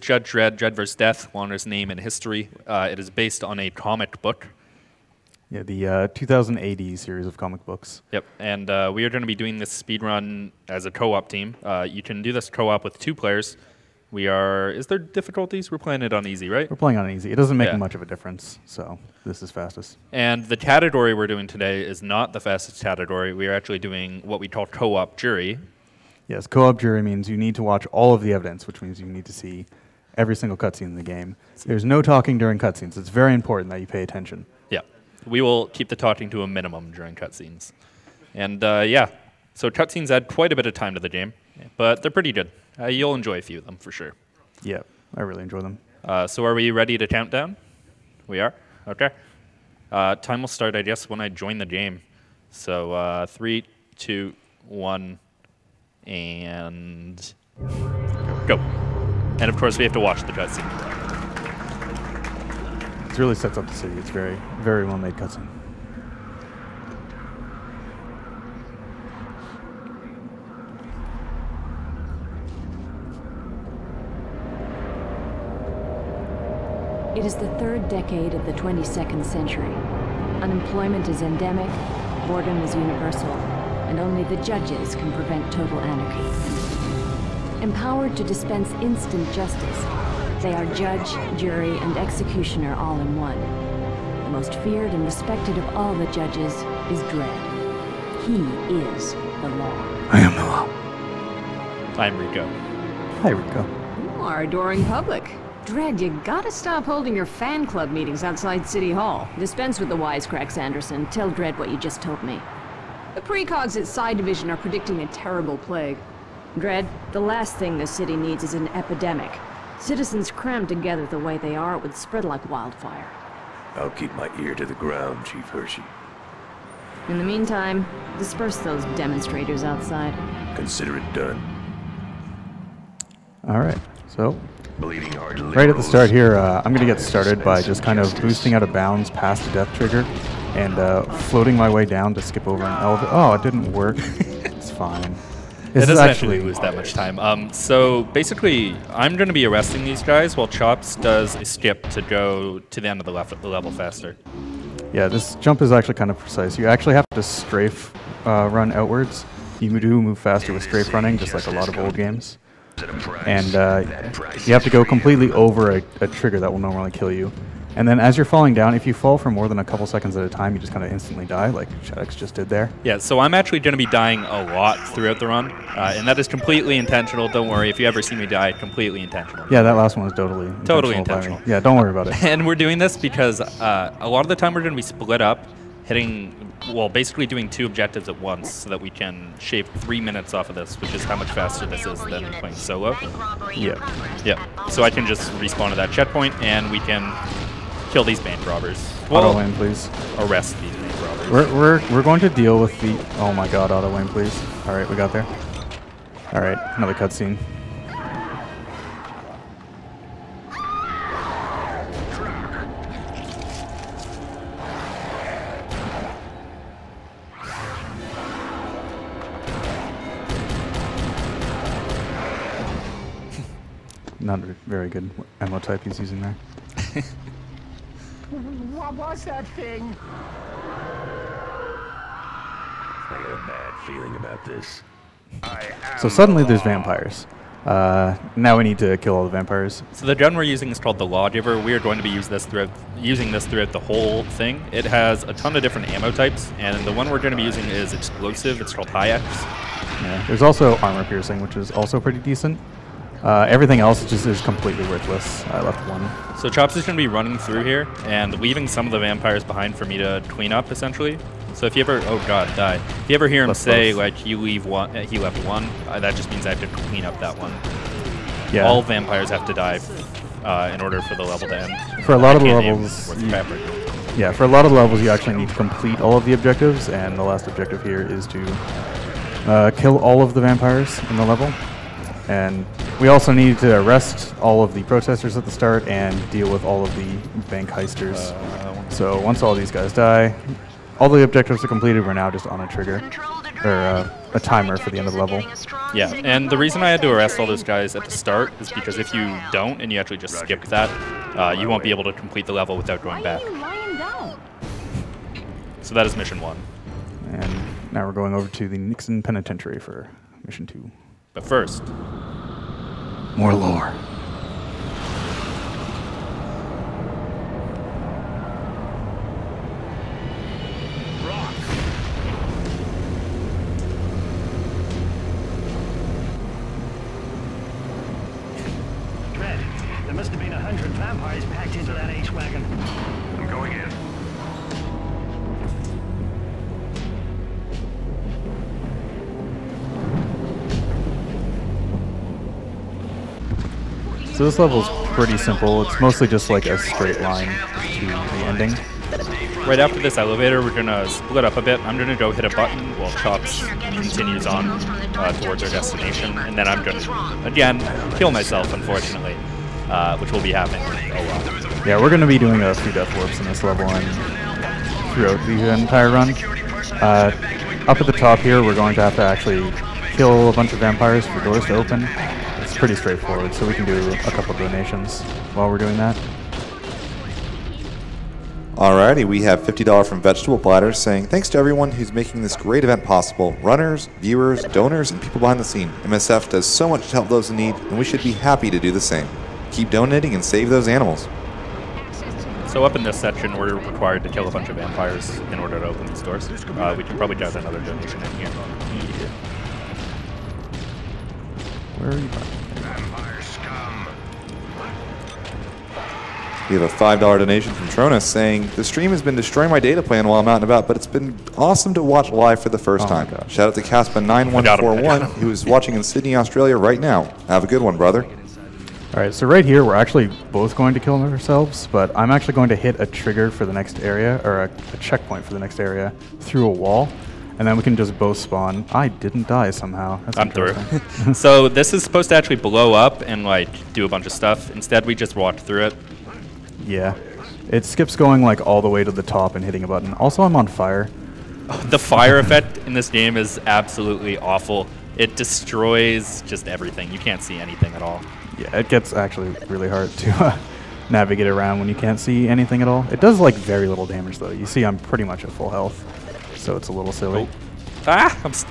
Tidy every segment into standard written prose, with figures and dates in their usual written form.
Dredd, Dredd vs. Death, longest name in history. It is based on a comic book. Yeah, the 2080 series of comic books. Yep, and we are going to be doing this speedrun as a co-op team. You can do this co-op with 2 players. Is there difficulties? We're playing it on easy, right? We're playing on easy. It doesn't make much of a difference, so this is fastest. And the category we're doing today is not the fastest category. We are actually doing what we call co-op jury. Yes, co-op jury means you need to watch all of the evidence, which means you need to see every single cutscene in the game. There's no talking during cutscenes. It's very important that you pay attention. Yeah. We will keep the talking to a minimum during cutscenes. And yeah, so cutscenes add quite a bit of time to the game, but they're pretty good. You'll enjoy a few of them for sure. Yeah, I really enjoy them. So are we ready to count down? We are? Okay. Time will start, I guess, when I join the game. So 3, 2, 1, and go. And of course, we have to watch the cutscene. It really sets up the city. It's very, very well-made cutscene. It is the 3rd decade of the 22nd century. Unemployment is endemic, boredom is universal, and only the judges can prevent total anarchy. Empowered to dispense instant justice, they are judge, jury, and executioner all in one. The most feared and respected of all the judges is Dredd. He is the law. I am the law. I'm Rico. Hi, Rico. You are adoring public. Dredd, you gotta stop holding your fan club meetings outside City Hall. Dispense with the wisecracks, Anderson. Tell Dredd what you just told me. The precogs at Psi Division are predicting a terrible plague. Dredd, the last thing the city needs is an epidemic. Citizens crammed together the way they are, it would spread like wildfire. I'll keep my ear to the ground, Chief Hershey. In the meantime, disperse those demonstrators outside. Consider it done. All right, so Bleeding heart right at the start here, I'm going to get started by just kind of boosting out of bounds past the death trigger and floating my way down to skip over an elevator. Oh, it didn't work. It's fine. It doesn't actually lose that much time. So basically, I'm going to be arresting these guys while Chops does a skip to go to the end of the level faster. Yeah, this jump is actually kind of precise. You actually have to strafe run outwards. You do move faster with strafe running, just like a lot of old games. And you have to go completely over a trigger that will normally kill you. And then as you're falling down, if you fall for more than a couple seconds at a time, you just kind of instantly die, like Shaddex just did there. Yeah, so I'm actually going to be dying a lot throughout the run, and that is completely intentional. Don't worry, if you ever see me die, completely intentional. Yeah, that last one was totally intentional. Yeah, don't worry about it. And we're doing this because a lot of the time we're going to be split up, basically doing 2 objectives at once so that we can shave 3 minutes off of this, which is how much faster this is than playing solo. Yeah. Yeah. So I can just respawn to that checkpoint, and we can kill these bank robbers. Auto lane, please. Arrest these bank robbers. We're going to deal with the... Oh my god, auto lane, please. All right, we got there. All right, another cutscene. Not a very good ammo type he's using there. What was that thing? I got a bad feeling about this. So suddenly there's vampires. Now we need to kill all the vampires. So the gun we're using is called the Lawgiver. We are going to be using this throughout the whole thing. It has a ton of different ammo types, and the one we're going to be using is explosive. It's called High X. Yeah. There's also armor piercing, which is also pretty decent. Everything else just is completely worthless. I left one. So Chops is going to be running through here and leaving some of the vampires behind for me to clean up, essentially. So if you ever, oh god, die. If you ever hear him say, like, he left one, that just means I have to clean up that one. Yeah. All vampires have to die in order for the level to end. For a lot of the levels, yeah, for a lot of the levels, you actually need to complete all of the objectives, and the last objective here is to kill all of the vampires in the level. And we also need to arrest all of the protesters at the start and deal with all of the bank heisters. So once all these guys die, all the objectives are completed. We're now just on a trigger. a timer for the end of the level. Yeah, and the reason I had to arrest all those guys at the start is because if you don't and you actually just skip that, you won't be able to complete the level without going back. So that is mission 1. And now we're going over to the Nixon Penitentiary for mission 2. But first, more lore. Dredd, there must have been 100 vampires packed into that H-Wagon. I'm going in. So this level is pretty simple. It's mostly just like a straight line to the ending. right after this elevator, we're going to split up a bit. I'm going to go hit a button while Chops continues on towards our destination. And then I'm going to, again, kill myself, unfortunately, which will be happening a lot. Yeah, we're going to be doing a few death warps in this level and throughout the entire run. Up at the top here, we're going to have to actually kill a bunch of vampires for doors to open. It's pretty straightforward, so we can do a couple donations while we're doing that. Alrighty, we have $50 from Vegetable Platter saying, thanks to everyone who's making this great event possible. Runners, viewers, donors, and people behind the scene. MSF does so much to help those in need, and we should be happy to do the same. Keep donating and save those animals. So up in this section, we're required to kill a bunch of vampires in order to open these doors. We can probably get another donation in here. Where are you? We have a $5 donation from Tronus saying, the stream has been destroying my data plan while I'm out and about, but it's been awesome to watch live for the first time. Shout out to Caspa9141, who is watching in Sydney, Australia right now. Have a good one, brother. Alright, so right here, we're actually both going to kill ourselves, but I'm actually going to hit a trigger for the next area, or a checkpoint for the next area, through a wall, and then we can just both spawn. I didn't die somehow. That's I'm through. So this is supposed to actually blow up and like do a bunch of stuff. Instead, we just walked through it. Yeah. It skips going like all the way to the top and hitting a button. Also, I'm on fire. The fire effect in this game is absolutely awful. It destroys just everything. You can't see anything at all. Yeah, it gets actually really hard to navigate around when you can't see anything at all. It does like very little damage though. You see I'm pretty much at full health, so it's a little silly. Oh.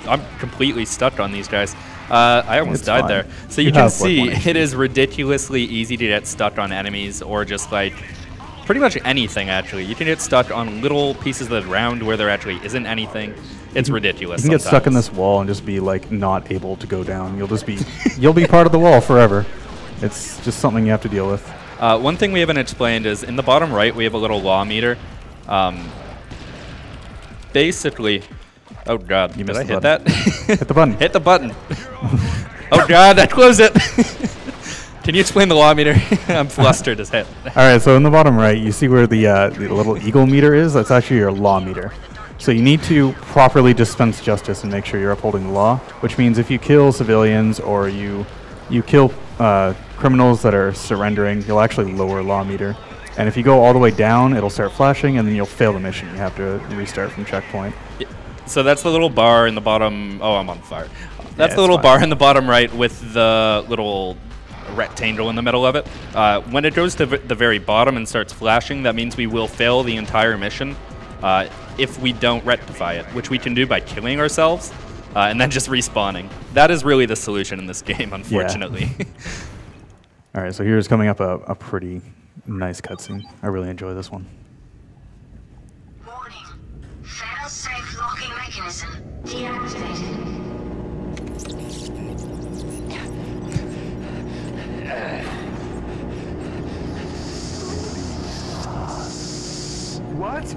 I'm completely stuck on these guys. I almost died there. So you can see it is ridiculously easy to get stuck on enemies or just like pretty much anything actually. You can get stuck on little pieces of the ground where there actually isn't anything. It's ridiculous. You can get stuck in this wall and just be like not able to go down. You'll just be you'll be part of the wall forever. It's just something you have to deal with. One thing we haven't explained is in the bottom right we have a little law meter. Basically, oh god, did I hit that? Hit the button. Hit the button. Oh god, I closed it. Can you explain the law meter? I'm flustered as hell. All right, so in the bottom right, you see where the little eagle meter is? That's actually your law meter. So you need to properly dispense justice and make sure you're upholding the law, which means if you kill civilians or you kill criminals that are surrendering, you'll actually lower law meter. And if you go all the way down, it'll start flashing, and then you'll fail the mission. You have to restart from checkpoint. Yeah. So that's the little bar in the bottom. Oh, I'm on fire. That's the little bar in the bottom right with the little rectangle in the middle of it. When it goes to the very bottom and starts flashing, that means we will fail the entire mission if we don't rectify it, which we can do by killing ourselves and then just respawning. That is really the solution in this game, unfortunately. Yeah. All right, so here's coming up a pretty nice cutscene. I really enjoy this one. Warning. Fail-safe locking mechanism deactivated. What?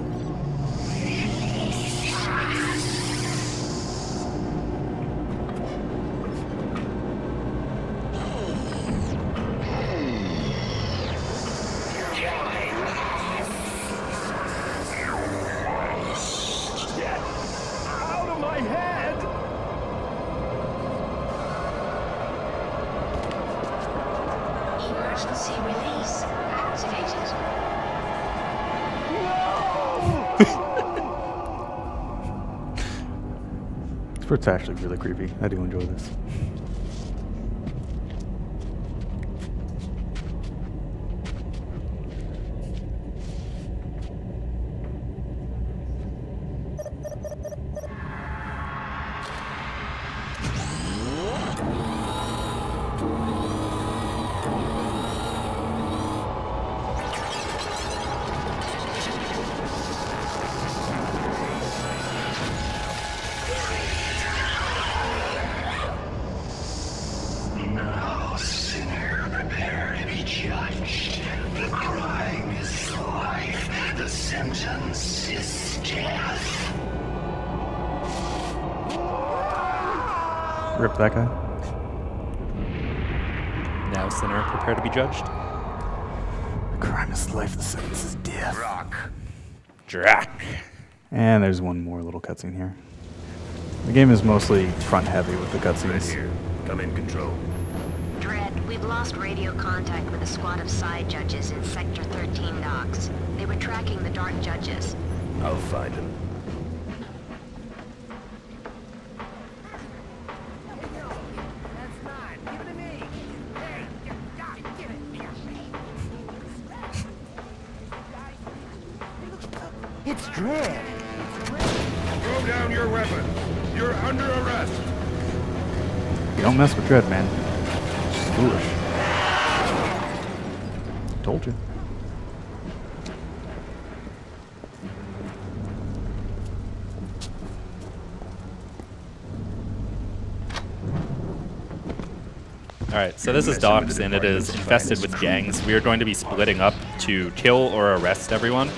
Out of my head! Emergency release activated. It's part's actually really creepy. I do enjoy this. Now, sinner, prepare to be judged. The crime is life. The sentence is death. Rip that guy. Now, sinner, prepare to be judged. The crime is life, the sentence is death. Drac. And there's one more little cutscene here. The game is mostly front heavy with the Right cutscenes. here. Come in, Control. Dredd, we've lost radio contact with a squad of side judges in Sector 13 docks. They were tracking the dark judges. I'll find him. It's Dredd. Throw down your weapon. You're under arrest. You don't mess with Dredd, man. It's foolish. Told you. Alright, so this is Docks, and it is infested with gangs. We are going to be splitting up to kill or arrest everyone.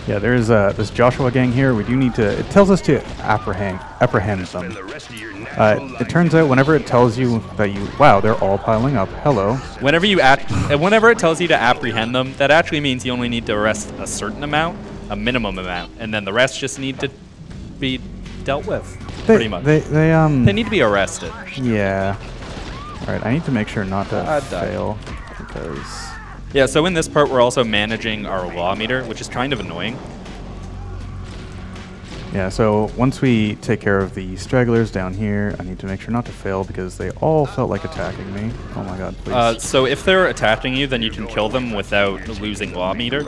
Yeah, there's this Joshua gang here. We do need to. It tells us to apprehend them. It turns out whenever it tells you that you, wow, they're all piling up. Hello. Whenever it tells you to apprehend them, that actually means you only need to arrest a certain amount, a minimum amount, and then the rest just need to be dealt with. Pretty much. They need to be arrested. Yeah. All right, I need to make sure not to fail because. Yeah, so in this part, we're also managing our law meter, which is kind of annoying. Yeah, so once we take care of the stragglers down here, I need to make sure not to fail because they all felt like attacking me. Oh my god, please. So if they're attacking you, then you can kill them without losing law meter.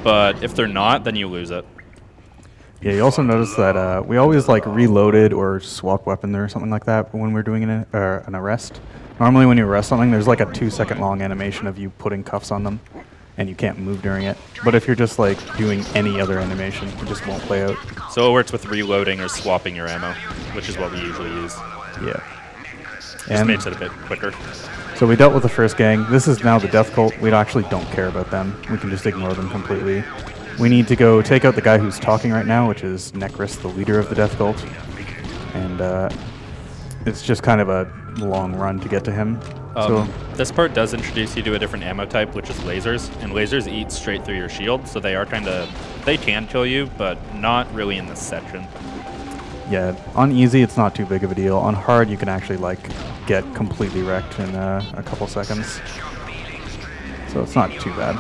But if they're not, then you lose it. Yeah, you also notice that we always like reloaded or swapped weapon or something like that when we're doing an arrest. Normally when you arrest something, there's like a 2-second long animation of you putting cuffs on them, and you can't move during it. But if you're just like doing any other animation, it just won't play out. So it works with reloading or swapping your ammo, which is what we usually use. Yeah. Just makes it a bit quicker. So we dealt with the first gang. This is now the Death Cult. We actually don't care about them. We can just ignore them completely. We need to go take out the guy who's talking right now, which is Necris, the leader of the Death Cult. And it's just kind of a long run to get to him. So this part does introduce you to a different ammo type, which is lasers, and lasers eat straight through your shield, so they are they can kill you, but not really in this section. Yeah, on easy it's not too big of a deal. On hard you can actually like get completely wrecked in a couple seconds. So it's not too bad.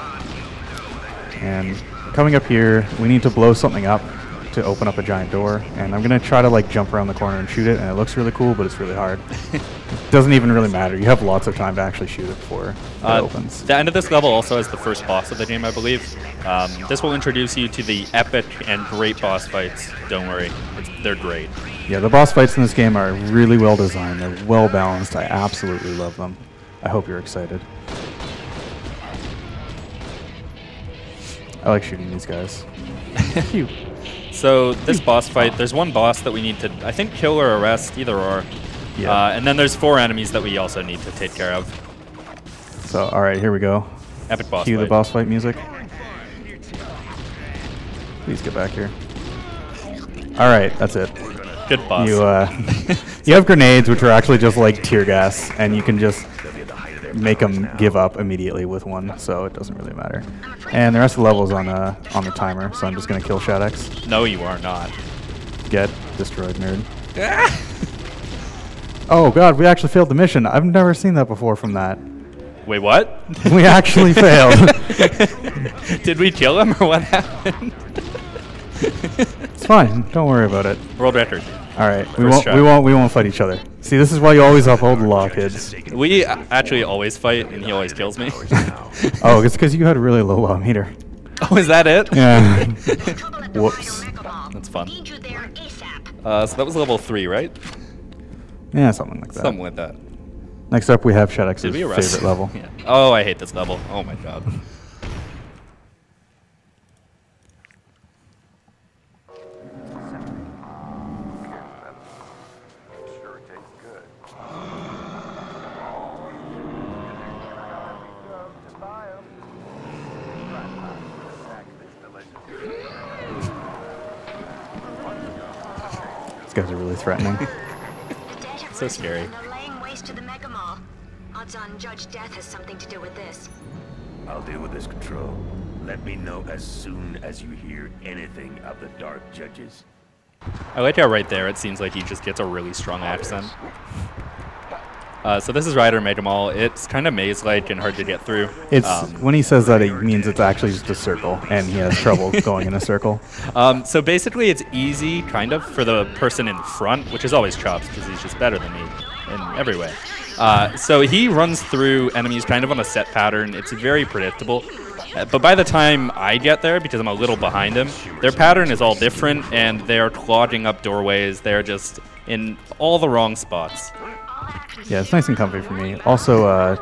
And coming up here, we need to blow something up to open up a giant door, and I'm gonna try to like jump around the corner and shoot it, and it looks really cool, but it's really hard. It doesn't even really matter. You have lots of time to actually shoot it before it opens. The end of this level also is the first boss of the game, I believe. This will introduce you to the epic and great boss fights. Don't worry, they're great. Yeah, the boss fights in this game are really well designed. They're well balanced. I absolutely love them. I hope you're excited. I like shooting these guys. Cute. So this boss fight, there's one boss that we need to, I think, kill or arrest, either or. Yeah. And then there's 4 enemies that we also need to take care of. So, all right, here we go. Epic boss Cue fight. the boss fight music. Please get back here. All right, that's it. Good boss. You have grenades, which are actually just like tear gas, and you can just make them give up immediately with one, so it doesn't really matter. And the rest of the level is on the timer, so I'm just gonna kill Shaddex. No, you are not. Get destroyed, nerd. Oh god, we actually failed the mission. I've never seen that before from that. Wait, what? We actually failed. Did we kill him or what happened? It's fine. Don't worry about it. World record. All right, First shot. we won't fight each other. See, this is why you always uphold the law, kids. We actually always fight, and he always kills me. Oh, it's because you had a really low law meter. Oh, is that it? Yeah. Whoops. That's fun. So that was level 3, right? Yeah, something like that. Something like that. Next up, we have Shaddex's Did we arrest? favorite level. Yeah. Oh, I hate this level. Oh my god. These guys are really threatening. So scary. They're laying waste to the Mega Mall. Odds on Judge Death has something to do with this. I'll deal with this, Control. Let me know as soon as you hear anything of the Dark Judges. I like how right there it seems like he just gets a really strong accent. So this is Ryder Mega Mall. It's kind of maze-like and hard to get through. It's when he says that, it means it's actually just a circle, and he has trouble going in a circle. So basically, it's easy, kind of, for the person in front, which is always Chops, because he's just better than me in every way. So he runs through enemies kind of on a set pattern. It's very predictable. But by the time I get there, because I'm a little behind him, their pattern is all different, and they're clogging up doorways. They're just in all the wrong spots. Yeah, it's nice and comfy for me. Also,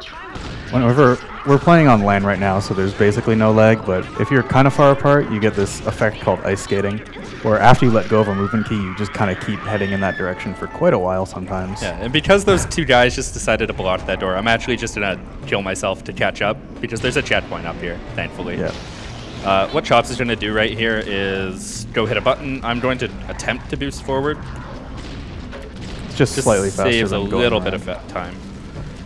whenever we're playing on LAN right now, so there's basically no lag, but if you're kind of far apart, you get this effect called ice skating, where after you let go of a movement key, you just kind of keep heading in that direction for quite a while sometimes. Yeah, and because those two guys just decided to block that door, I'm actually just going to kill myself to catch up, because there's a checkpoint up here, thankfully. Yeah. What Chops is going to do right here is go hit a button. I'm going to attempt to boost forward. It's just slightly faster saves a than going little around. bit of time.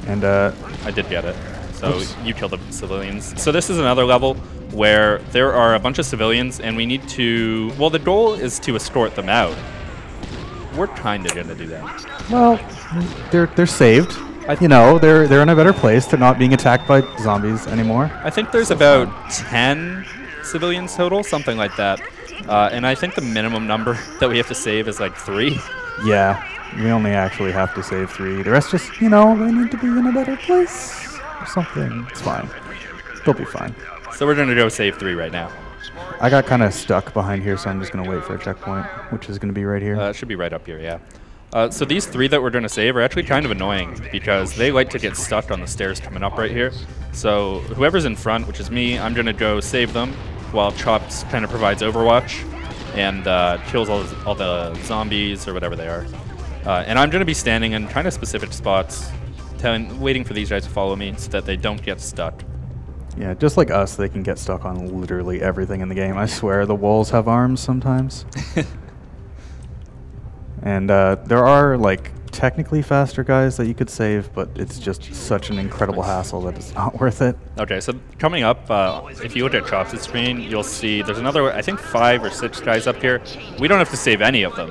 And I did get it. So oops. you killed the civilians. So this is another level where there are a bunch of civilians, and we need to. Well, the goal is to escort them out. We're kind of gonna do that. Well, they're saved. You know, they're in a better place. They're not being attacked by zombies anymore. I think there's about 10 civilians total, something like that. And I think the minimum number that we have to save is like 3. Yeah, we only actually have to save 3. The rest just, you know, they need to be in a better place or something. It's fine. They'll be fine. So we're going to go save 3 right now. I got kind of stuck behind here, so I'm just going to wait for a checkpoint, which is going to be right here. It should be right up here, yeah. So these 3 that we're going to save are actually kind of annoying because they like to get stuck on the stairs coming up right here. So whoever's in front, which is me, I'm going to go save them while Chops kind of provides overwatch and kills all the zombies or whatever they are. And I'm going to be standing in kind of specific spots, waiting for these guys to follow me so that they don't get stuck. Yeah, just like us, they can get stuck on literally everything in the game. I swear, the walls have arms sometimes. And there are, like, technically faster guys that you could save, but it's just such an incredible hassle that it's not worth it. Okay, so coming up, if you look at Chops' screen, you'll see there's another, I think, 5 or 6 guys up here. We don't have to save any of them,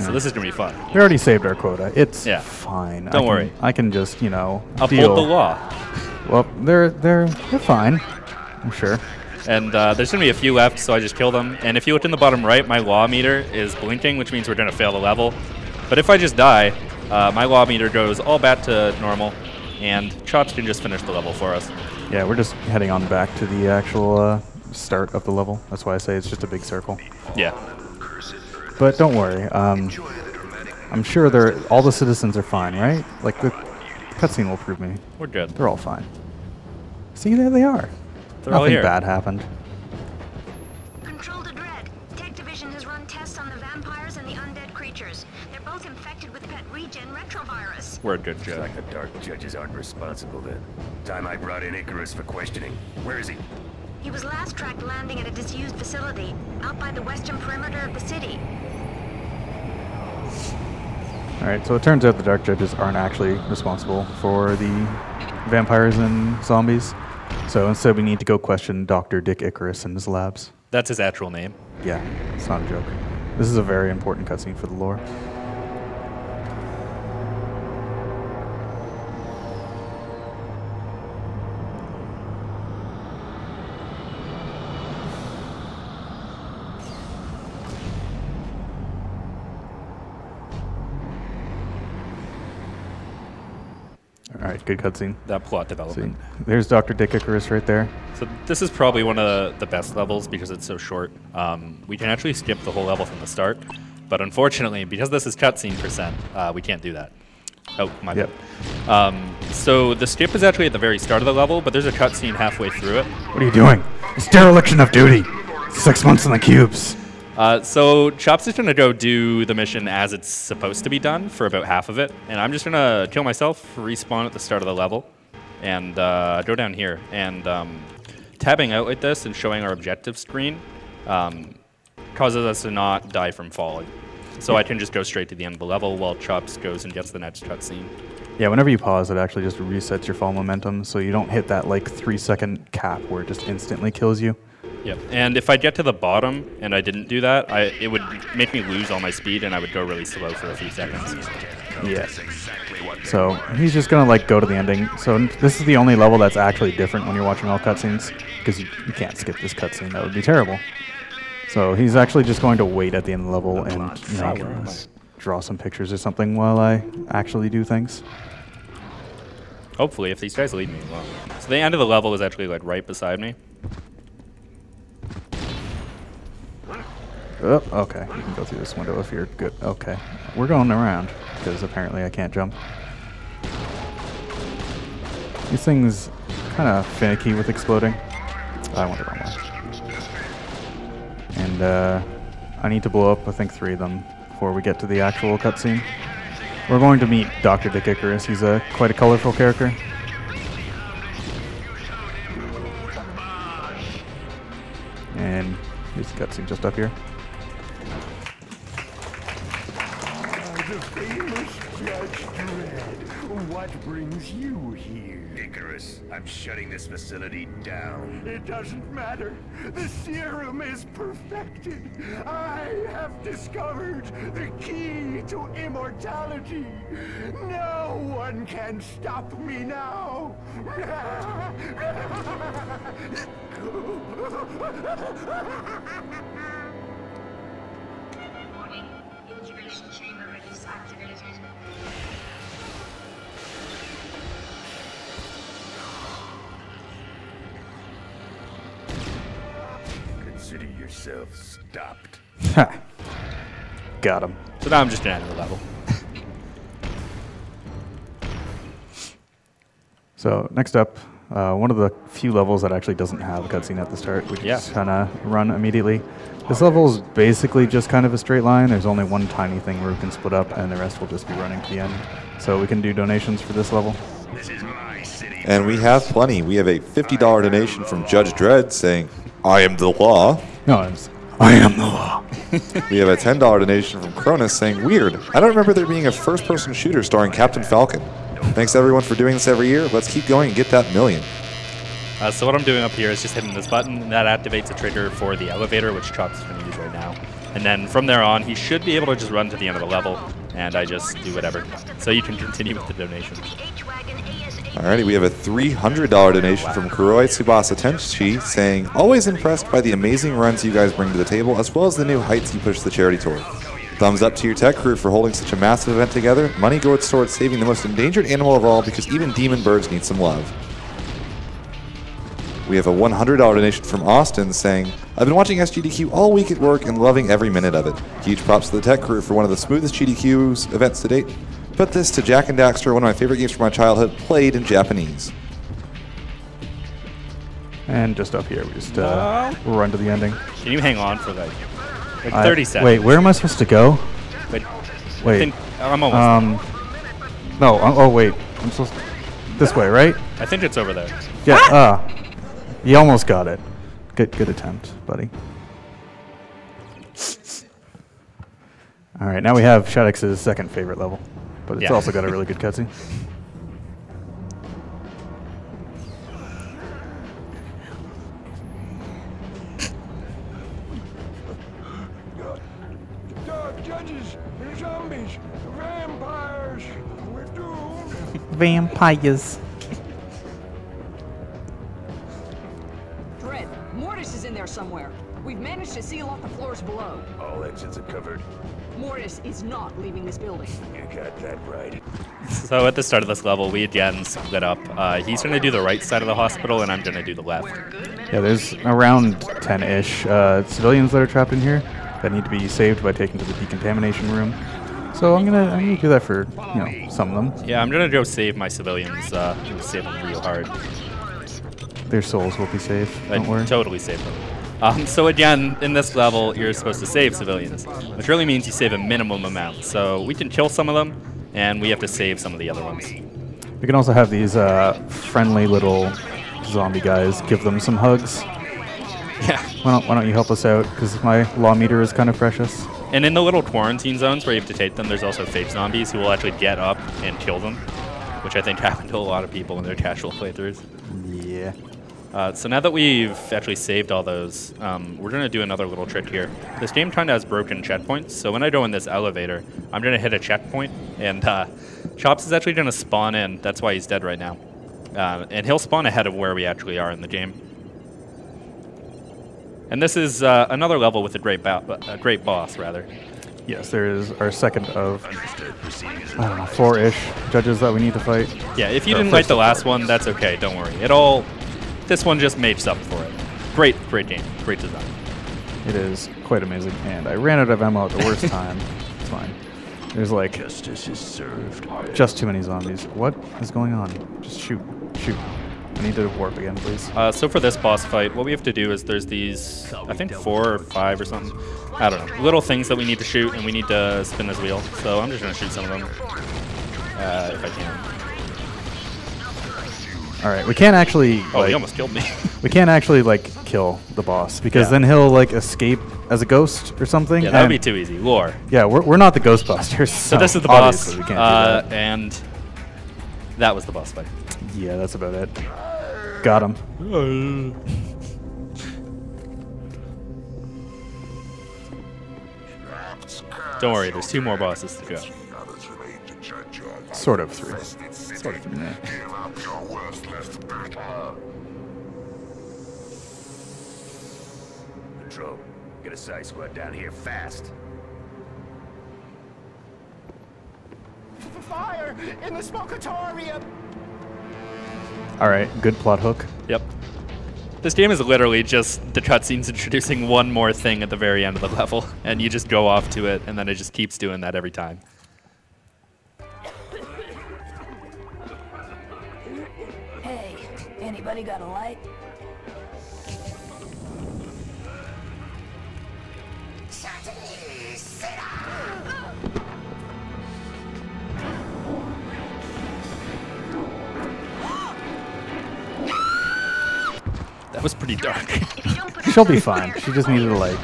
so this is going to be fun. We already saved our quota. It's fine. Don't worry. I can just, you know, uphold the law. Well, they're fine, I'm sure. And there's going to be a few left, so I just kill them. And if you look in the bottom right, my law meter is blinking, which means we're going to fail the level. But if I just die, my law meter goes all back to normal, and Chops can just finish the level for us. Yeah, we're just heading on back to the actual start of the level. That's why I say it's just a big circle. Yeah. But don't worry. I'm sure all the citizens are fine, right? Like, the cutscene will prove me. We're good. They're all fine. See, there they are. They're all Nothing here. bad happened. Control to Dredd. Tech Division has run tests on the vampires and the undead creatures. They're both infected with pet regen retrovirus. We're good, Looks like the Dark Judges aren't responsible then. Time I brought in Icarus for questioning. Where is he? He was last tracked landing at a disused facility out by the western perimeter of the city. Alright, so it turns out the Dark Judges aren't actually responsible for the vampires and zombies. So instead we need to go question Dr. Dick Icarus in his labs. That's his actual name. Yeah, it's not a joke. This is a very important cutscene for the lore. All right, good cutscene. That plot development. See, there's Dr. Dick Icarus right there. So this is probably one of the best levels because it's so short. We can actually skip the whole level from the start, but unfortunately, because this is cutscene percent, we can't do that. Oh, my bad. So the skip is actually at the very start of the level, but there's a cutscene halfway through it. What are you doing? It's dereliction of duty. 6 months in the cubes. So Chops is going to go do the mission as it's supposed to be done for about half of it, and I'm just going to kill myself, respawn at the start of the level, and go down here. And tabbing out like this and showing our objective screen causes us to not die from falling. So I can just go straight to the end of the level while Chops goes and gets the next cutscene. Yeah, whenever you pause, it actually just resets your fall momentum, so you don't hit that like 3-second cap where it just instantly kills you. Yep, and if I get to the bottom and I didn't do that, it would make me lose all my speed and I would go really slow for a few seconds. Yeah. So he's just gonna like go to the ending. So this is the only level that's actually different when you're watching all cutscenes, because you can't skip this cutscene. That would be terrible. So he's actually just going to wait at the end of the level and, you know, draw some pictures or something while I actually do things. Hopefully, if these guys leave me alone. So the end of the level is actually like right beside me. Oh, okay. You can go through this window if you're good. Okay. We're going around, because apparently I can't jump. These things kind of finicky with exploding. I went the wrong way. And I need to blow up, I think, 3 of them before we get to the actual cutscene. We're going to meet Dr. Dick Icarus. He's quite a colorful character. And here's the cutscene just up here. The famous Judge Dredd. What brings you here? Icarus, I'm shutting this facility down. It doesn't matter. The serum is perfected. I have discovered the key to immortality. No one can stop me now. Warning. Incubation chamber release activated. Consider yourself stopped. Ha! Got him. So now I'm just going to end the level. So next up, one of the few levels that actually doesn't have a cutscene at the start. We can just kind of run immediately. This level is basically just kind of a straight line. There's only one tiny thing where we can split up, and the rest will just be running to the end. So we can do donations for this level. This is my city. And we have plenty. We have a $50 donation from Judge Dredd saying, I am the law. No, it's I am the law. We have a $10 donation from Cronus saying, weird. I don't remember there being a first-person shooter starring Captain Falcon. Thanks everyone for doing this every year. Let's keep going and get that million. So what I'm doing up here is just hitting this button, and that activates a trigger for the elevator, which Chops is going to use right now. And then from there on, he should be able to just run to the end of the level, and I just do whatever. So you can continue with the donations. Alrighty, we have a $300 donation from Kuroi Tsubasa Tenchi saying, always impressed by the amazing runs you guys bring to the table, as well as the new heights you push the charity toward. Thumbs up to your tech crew for holding such a massive event together. Money goes towards saving the most endangered animal of all, because even demon birds need some love. We have a $100 donation from Austin saying, I've been watching SGDQ all week at work and loving every minute of it. Huge props to the tech crew for one of the smoothest GDQ's events to date. Put this to Jak and Daxter, one of my favorite games from my childhood, played in Japanese. And just up here, we just run to the ending. Can you hang on for like 30 seconds? Wait, where am I supposed to go? Wait. I'm almost no, oh wait. I'm supposed to, this way, right? I think it's over there. Yeah, you almost got it. Good attempt, buddy. All right, now we have Shaddex's second favorite level, but it's also got a really good cutscene. Judges, zombies, vampires, we're doomed. Vampires. Dredd, Mortis is in there somewhere. We've managed to seal off the floors below. All exits are covered. Mortis is not leaving this building. You got that right. So at the start of this level, we again split up. He's going to do the right side of the hospital, and I'm going to do the left. Yeah, there's around 10-ish civilians that are trapped in here that need to be saved by taken to the decontamination room. So I'm gonna do that for, you know, some of them. Yeah, I'm going to go save my civilians. Save them real hard. Their souls will be safe. Don't worry. Totally save them. So again, in this level, you're supposed to save civilians, which really means you save a minimum amount. So we can kill some of them, and we have to save some of the other ones. We can also have these friendly little zombie guys. Give them some hugs. Yeah. Why don't you help us out? Because my law meter is kind of precious. And in the little quarantine zones where you have to take them, there's also fake zombies who will actually get up and kill them, which I think happened to a lot of people in their casual playthroughs. Yeah. So now that we've actually saved all those, we're going to do another little trick here. This game kind of has broken checkpoints, so when I go in this elevator, I'm going to hit a checkpoint, and Chops is actually going to spawn in. That's why he's dead right now. And he'll spawn ahead of where we actually are in the game. And this is another level with a great boss, rather. Yes, there is our second of, I don't know, 4-ish judges that we need to fight. Yeah, if you didn't like the last one, that's okay. Don't worry. This one just makes up for it. Great game. Great design. It is quite amazing, and I ran out of ammo at the worst time. It's fine. There's like Justice is served. just too many zombies. What is going on? Just shoot. I need to warp again, please. So for this boss fight, what we have to do is there's these, I think 4 or 5 or something. I don't know. Little things that we need to shoot, and we need to spin this wheel. So I'm just going to shoot some of them if I can. All right, we can't actually. Oh, he almost killed me. We can't actually kill the boss because then he'll escape as a ghost or something. Yeah, that would be too easy. Lore. Yeah, we're not the Ghostbusters. So this is the boss, we can't do that. and that was the boss fight. Yeah, that's about it. Got him. Don't worry, there's 2 more bosses to go. Sort of 3. Yeah. Control, get a side squad down here fast. Fire in the smokatorium! All right, good plot hook. Yep. This game is literally just the cutscenes introducing one more thing at the very end of the level, and you just go off to it, and then it just keeps doing that every time. Hey, anybody got a light? That was pretty dark. She'll be fine. She just needed a light.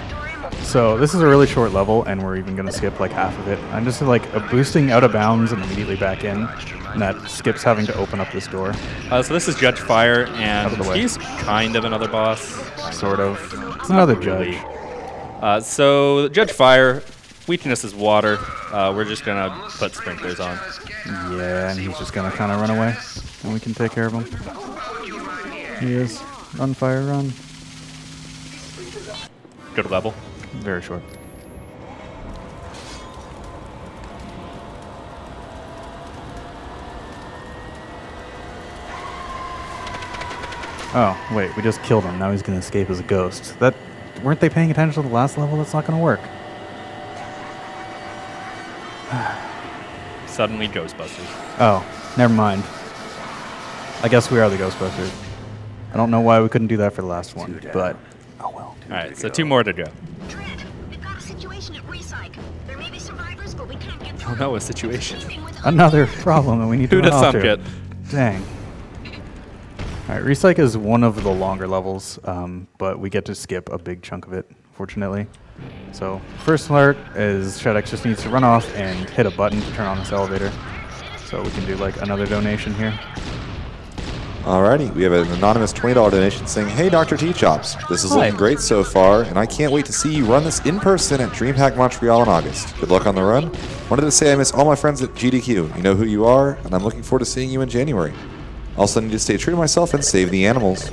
So this is a really short level, and we're even going to skip half of it. I'm just boosting out of bounds and immediately back in, and that skips having to open up this door. So this is Judge Fire, and Out of the way. he's kind of another boss. Sort of. It's another judge. So Judge Fire, weakness is water. We're just going to put sprinklers on. Yeah, and he's just going to kind of run away, and we can take care of him. He is. Run, fire, run. Good level. Very short. Oh, wait, we just killed him. Now he's going to escape as a ghost. Weren't they paying attention to the last level? That's not going to work. Suddenly Ghostbusters. Oh, never mind. I guess we are the Ghostbusters. I don't know why we couldn't do that for the last one, but oh well. Alright, so 2 more to go. Dredd, we've got a situation at Recyc. There may be survivors, but we can't get through. Oh no, a situation. Another problem that we need to Who'da run off thunk to. it? Dang. Alright, Recyc is one of the longer levels, but we get to skip a big chunk of it, fortunately. So, first alert is Shaddex just needs to run off and hit a button to turn on this elevator. So we can do another donation here. Alrighty, we have an anonymous $20 donation saying, "Hey DrTChops, this is looking great so far, and I can't wait to see you run this in person at DreamHack Montreal in August. Good luck on the run. Wanted to say I miss all my friends at GDQ. You know who you are, and I'm looking forward to seeing you in January. Also need to stay true to myself and save the animals."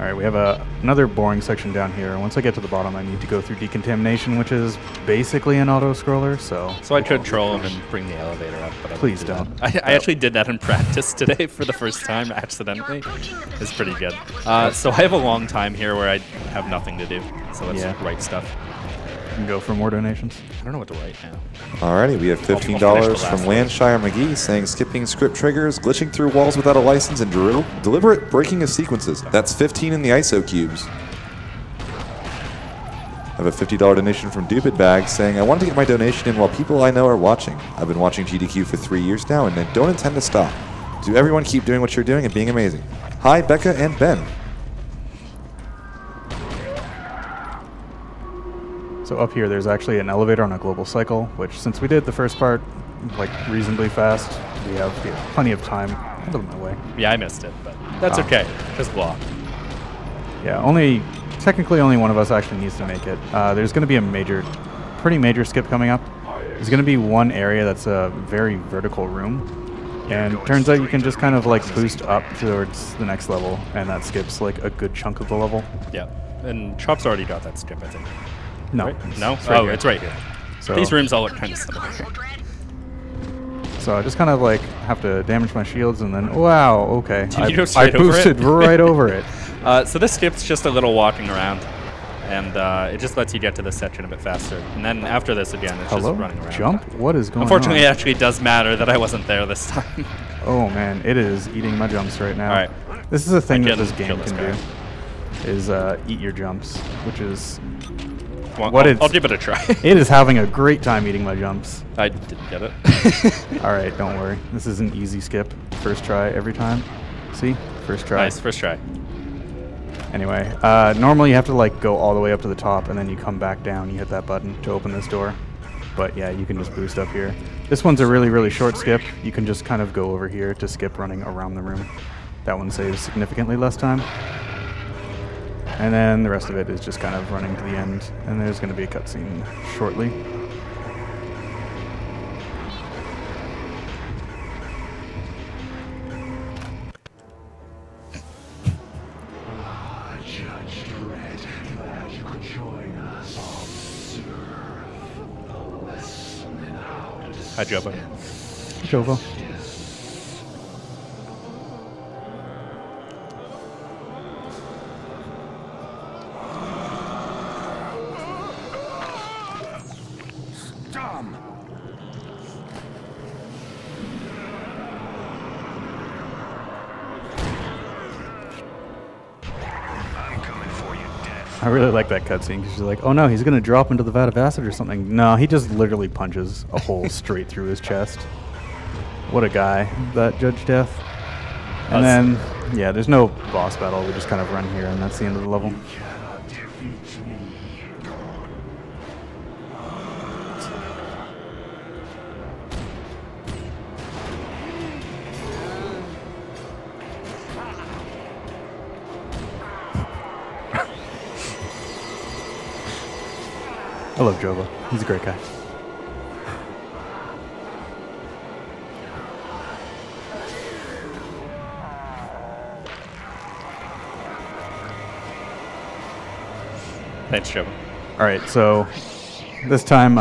All right, we have another boring section down here. Once I get to the bottom, I need to go through decontamination, which is basically an auto-scroller, so... So I could troll him and bring the elevator up, but please don't. I actually did that in practice today for the first time, accidentally. It's pretty good. So I have a long time here where I have nothing to do, so let's write stuff. You can go for more donations. I don't know what to write now. Alrighty, we have $15 from Landshire McGee saying skipping script triggers, glitching through walls without a license, and deliberate breaking of sequences. That's 15 in the ISO cubes. I have a $50 donation from Dupid Bag saying, I wanted to get my donation in while people I know are watching. I've been watching GDQ for 3 years now and I don't intend to stop. Do everyone keep doing what you're doing and being amazing. Hi, Becca and Ben. So up here, there's actually an elevator on a global cycle, which since we did the first part like reasonably fast, we have plenty of time. Out of my way. Yeah, I missed it, but that's okay. Just walk. Yeah, technically only one of us actually needs to make it. There's going to be a pretty major skip coming up. There's going to be one area that's a very vertical room, and it turns out you can just kind of like boost up towards the next level, and that skips like a good chunk of the level. Yeah, and Chops already got that skip, I think. No. Right? No? It's right oh, here. it's right here. So these rooms all look kind of similar. So I just kind of like have to damage my shields, and then wow, okay. Did you go straight I over boosted it? right over it. So this skip's just a little walking around, and it just lets you get to this section a bit faster. And then after this again, it's just running around. Jump? What is going Unfortunately, on? it actually does matter that I wasn't there this time. Oh man, it is eating my jumps right now. All right. This is a thing that this game can do, is eat your jumps, which is... Well, I'll give it a try. It is having a great time eating my jumps. I didn't get it. Alright, don't worry. This is an easy skip. First try every time. See? First try. Nice, first try. Anyway, normally you have to like go all the way up to the top and then you come back down. You hit that button to open this door. But yeah, you can just boost up here. This one's a really, really short skip. You can just kind of go over here to skip running around the room. That one saves significantly less time. And then the rest of it is just kind of running to the end. And there's going to be a cutscene shortly. Judge Dredd, glad you could join us. Observe a lesson in how to Hi, Jovo. Jovo. I really like that cutscene because you're like, oh no, he's going to drop into the vat of acid or something. No, he just literally punches a hole straight through his chest. What a guy, that Judge Death. And then, yeah, there's no boss battle. We just kind of run here, and that's the end of the level. I love Jovo. He's a great guy. Thanks, Jovo. All right, so this time,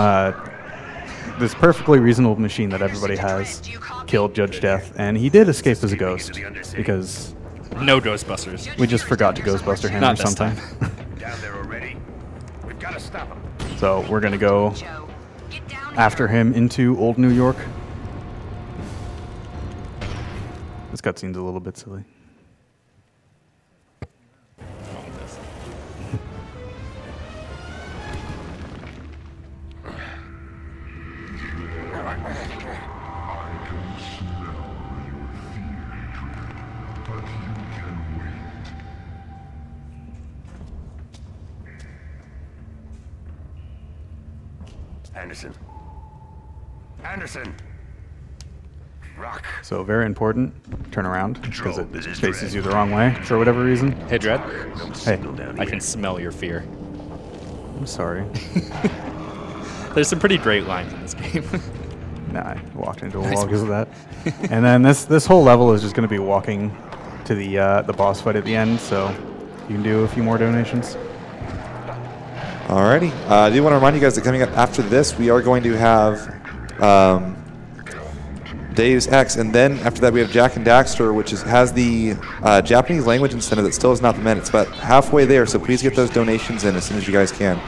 this perfectly reasonable machine that everybody has killed Judge Death, and he did escape as a ghost because no Ghostbusters. We just forgot to Ghostbuster him or something. Down there already. We've got to stop him. So we're gonna go after him into Old New York. This cutscene's a little bit silly. Anderson. Anderson! Rock. So very important, turn around, because it faces you the wrong way for whatever reason. Hey, Dredd. Hey. I can smell your fear. I'm sorry. There's some pretty great lines in this game. Nah, I walked into a wall because of that. And then this whole level is just going to be walking to the boss fight at the end, so You can do a few more donations. Alrighty. I do want to remind you guys that coming up after this, we are going to have Deus Ex, and then after that we have Jack and Daxter, which has the Japanese language incentive that still has not been met. It's about halfway there, so please get those donations in as soon as you guys can.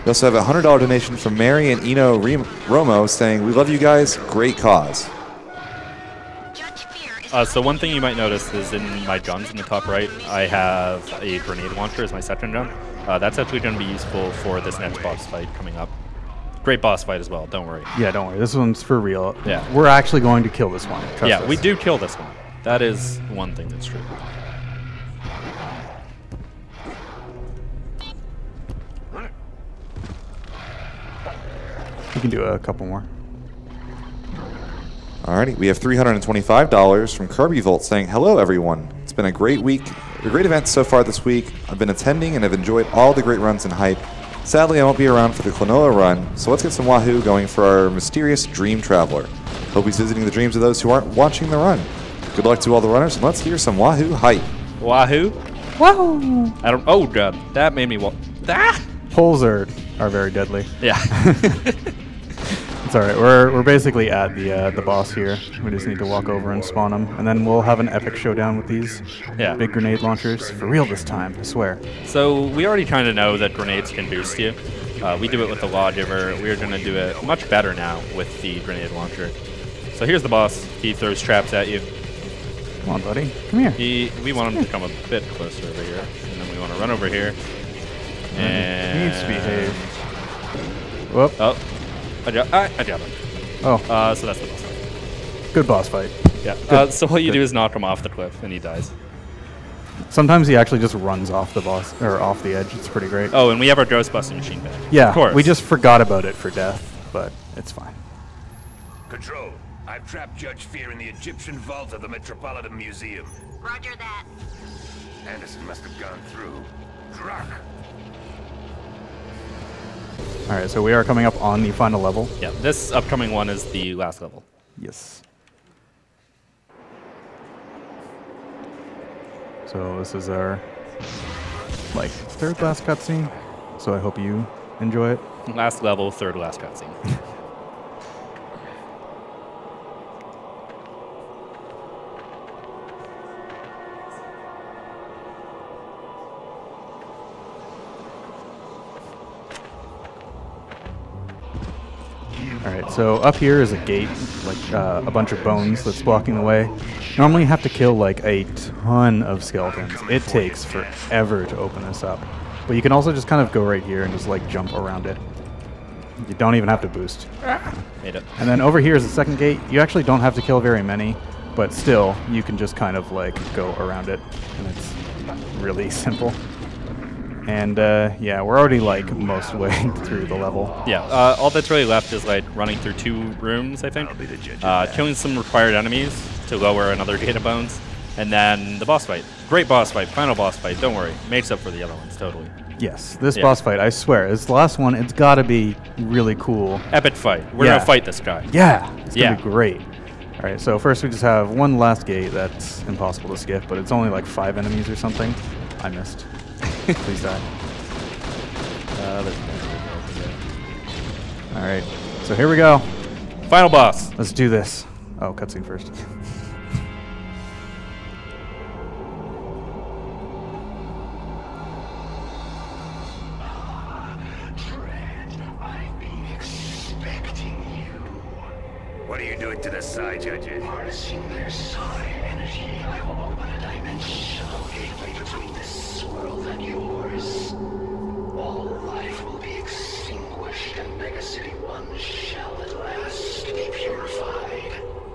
We also have a $100 donation from Mary and Eno Romo saying, "We love you guys, great cause." So one thing you might notice is in my guns in the top right, I have a grenade launcher as my second gun. That's actually going to be useful for this next boss fight coming up. Great boss fight as well, don't worry. Yeah, don't worry. This one's for real. Yeah. We're actually going to kill this one. Trust yeah, us. we do kill this one. That is one thing that's true. You can do a couple more. Alrighty, we have $325 from Kirby Volt saying, "Hello everyone. It's been a great week, a great event so far this week. I've been attending and have enjoyed all the great runs and hype. Sadly, I won't be around for the Klonoa run, so let's get some Wahoo going for our mysterious Dream Traveler. Hope he's visiting the dreams of those who aren't watching the run. Good luck to all the runners, and let's hear some Wahoo hype." Wahoo? Wahoo! I don't. Oh god, that made me. Poles are very deadly. Yeah. It's all right. We're basically at the boss here. We just need to walk over and spawn them, and then we'll have an epic showdown with these big grenade launchers for real this time. I swear. So we already kind of know that grenades can boost you. We do it with the Lawgiver. We're going to do it much better now with the grenade launcher. So here's the boss. He throws traps at you. Come on, buddy. Come here. We want him to come a bit closer over here, and then we want to run over here. And he needs to behave. Whoop. Oh. I got him. Oh. So that's the boss fight. Good boss fight. Yeah. So what you do is knock him off the cliff, and he dies. Sometimes he actually just runs off the boss or off the edge. It's pretty great. Oh, and we have our Ghostbusting machine back. Yeah. Of course. We just forgot about it for death, but it's fine. Control. I've trapped Judge Fear in the Egyptian vault of the Metropolitan Museum. Roger that. Anderson must have gone through. Drak. Alright, so we are coming up on the final level. Yeah, this upcoming one is the last level. Yes. So this is our, third last cutscene. So I hope you enjoy it. Last level, third last cutscene. Alright, so up here is a gate, a bunch of bones that's blocking the way. Normally you have to kill a ton of skeletons. It takes forever to open this up. But you can also just kind of go right here and just jump around it. You don't even have to boost. Made it. And then over here is the second gate. You actually don't have to kill very many, but still, you can just kind of go around it. And it's really simple. And yeah, we're already most way through the level. Yeah, all that's really left is running through 2 rooms, I think. Killing some required enemies to lower another gate of bones, and then the boss fight. Great boss fight, final boss fight. Don't worry, makes up for the other ones totally. Yes, this boss fight, I swear, it's the last one. It's got to be really cool. Epic fight. We're gonna fight this guy. Yeah, it's gonna be great. All right, so first we just have one last gate that's impossible to skip, but it's only 5 enemies or something. I missed. Please die. Alright, so here we go. Final boss. Let's do this. Oh, cutscene first. Dredd, I've been expecting you. What are you doing to the side, Judges? Harnessing their psi energy, I will open a dimensional gateway between this world and yours. All life will be extinguished, and Mega City 1 shall at last be purified.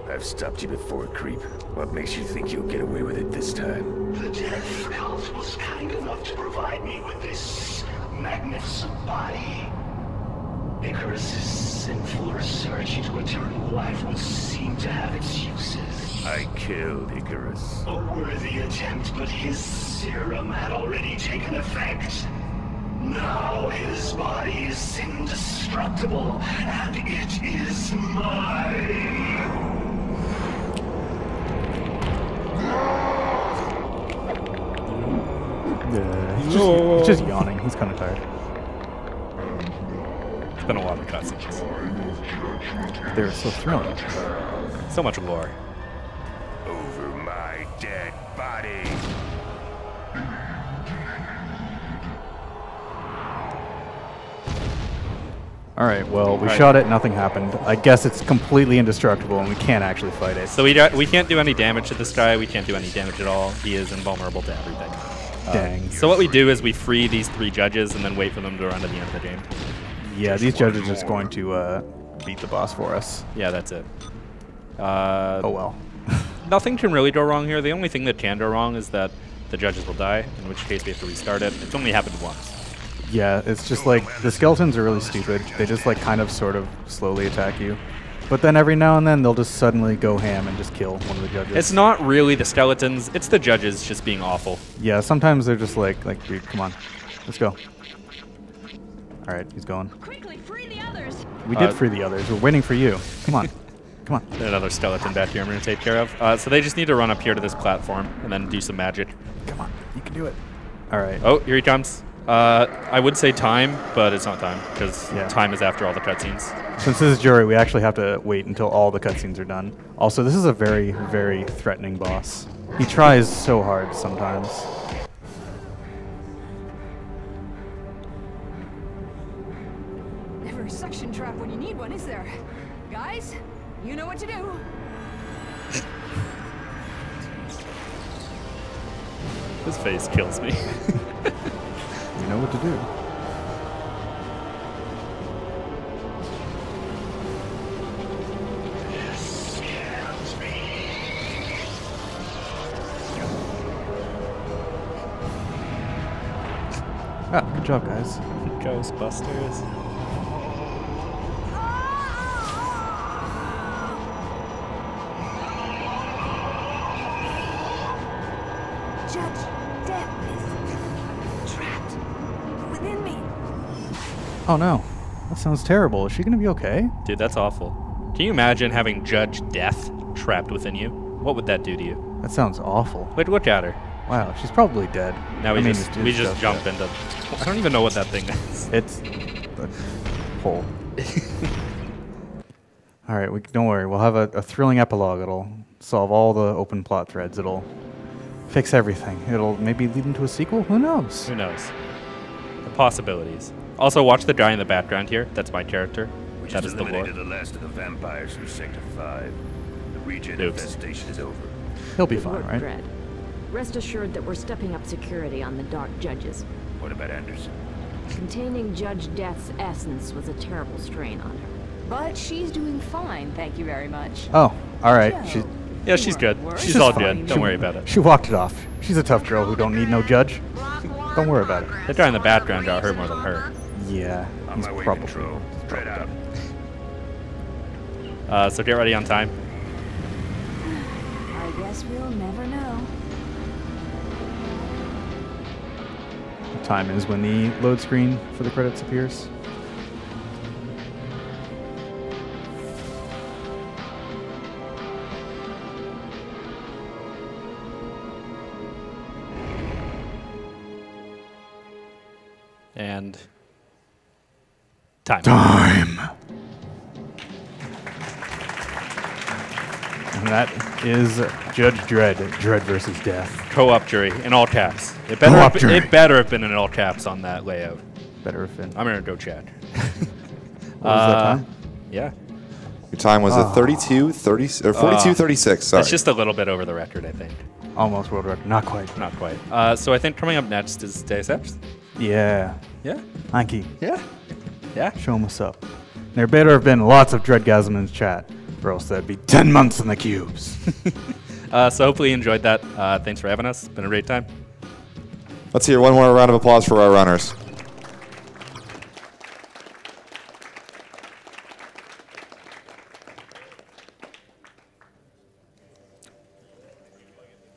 I've stopped you before, creep. What makes you think you'll get away with it this time? The Death Cult was kind enough to provide me with this magnificent body. Icarus's sinful research into eternal life would seem to have its uses. I killed Icarus. A worthy attempt, but his serum had already taken effect. Now his body is indestructible, and it is mine. Yeah, he's just yawning. He's kind of tired. It's been a lot of cutscenes. They're so thrilling. So much lore. Over my dead body. All right, well, we shot it, nothing happened. I guess it's completely indestructible, and we can't actually fight it. So we can't do any damage to this guy. We can't do any damage at all. He is invulnerable to everything. Dang. So what we do is we free these 3 judges and then wait for them to run to the end of the game. Yeah, these judges are just going to beat the boss for us. Yeah, that's it. Oh, well. Nothing can really go wrong here. The only thing that can go wrong is that the judges will die, in which case we have to restart it. It's only happened once. Yeah, it's just like the skeletons are really stupid. They just like kind of sort of slowly attack you. But then every now and then they'll just suddenly go ham and just kill one of the judges. It's not really the skeletons, it's the judges just being awful. Yeah, sometimes they're just like dude, come on. Let's go. Alright, he's going. Quickly, free the others. We did free the others. We're waiting for you. Come on. Come on. Another skeleton back here I'm going to take care of. So they just need to run up here to this platform and then do some magic. Come on. You can do it. Alright. Oh, here he comes. I would say time, but it's not time, because time is after all the cutscenes. Since this is jury, we actually have to wait until all the cutscenes are done. Also, this is a very, very threatening boss. He tries so hard sometimes. Never a suction trap when you need one, is there? Guys, you know what to do. His face kills me. You know what to do. Ah, good job, guys. Ghostbusters. Oh no, that sounds terrible. Is she gonna be okay? Dude, that's awful. Can you imagine having Judge Death trapped within you? What would that do to you? That sounds awful. Wait, look at her. Wow, she's probably dead. Now we just jump into. I don't even know what that thing is. It's a hole. All right, don't worry. We'll have a thrilling epilogue. It'll solve all the open plot threads. It'll fix everything. It'll maybe lead into a sequel. Who knows? Who knows? The possibilities. Also, watch the guy in the background here. That's my character. That is the Lord. The last of the vampires from Sector 5. The regen infestation is over. He'll be fine, right? Dredd. Rest assured that we're stepping up security on the Dark Judges. What about Anderson? Containing Judge Death's essence was a terrible strain on her. But she's doing fine, thank you very much. Oh, all right. Yeah, she's good. She's all good. Don't worry about it. She walked it off. She's a tough girl who don't need no judge. Don't worry about it. The guy in the background got hurt more than her. Yeah, he's probably. Dredd out. So get ready on time. I guess we'll never know. The time is when the load screen for the credits appears. And time. And that is Judge Dredd. Dredd versus Death. Co-op jury in all caps. It better have been in all caps on that layout. Better have been. I'm gonna go check. What was that time? Yeah. Your time was a 42:36. Sorry. It's just a little bit over the record, I think. Almost world record. Not quite. Not quite. So I think coming up next is DrTChops. Yeah. Yeah. Anki. Yeah. Yeah. Show him what's up. There better have been lots of Dreadgasm in the chat, or else that'd be 10 months in the cubes. So hopefully you enjoyed that. Thanks for having us. It's been a great time. Let's hear one more round of applause for our runners.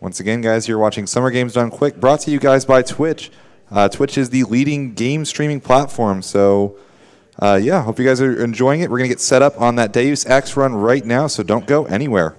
Once again, guys, you're watching Summer Games Done Quick, brought to you guys by Twitch. Twitch is the leading game streaming platform, so yeah, hope you guys are enjoying it. We're going to get set up on that Deus Ex run right now, so don't go anywhere.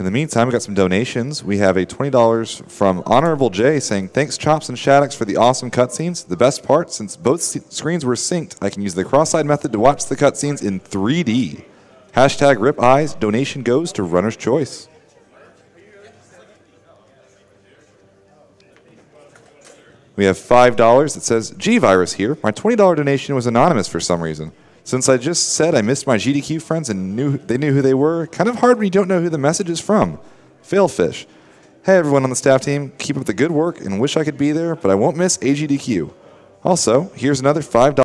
In the meantime, we got some donations. We have a $20 from Honorable J saying, thanks Chops and Shaddex for the awesome cutscenes. The best part, since both screens were synced, I can use the cross-side method to watch the cutscenes in 3D. Hashtag rip eyes. Donation goes to Runner's Choice. We have $5 that says, G-Virus here. My $20 donation was anonymous for some reason. Since I just said I missed my GDQ friends and they knew who they were, kind of hard when you don't know who the message is from. Failfish. Hey everyone on the staff team, keep up the good work and wish I could be there, but I won't miss AGDQ. Also, here's another $5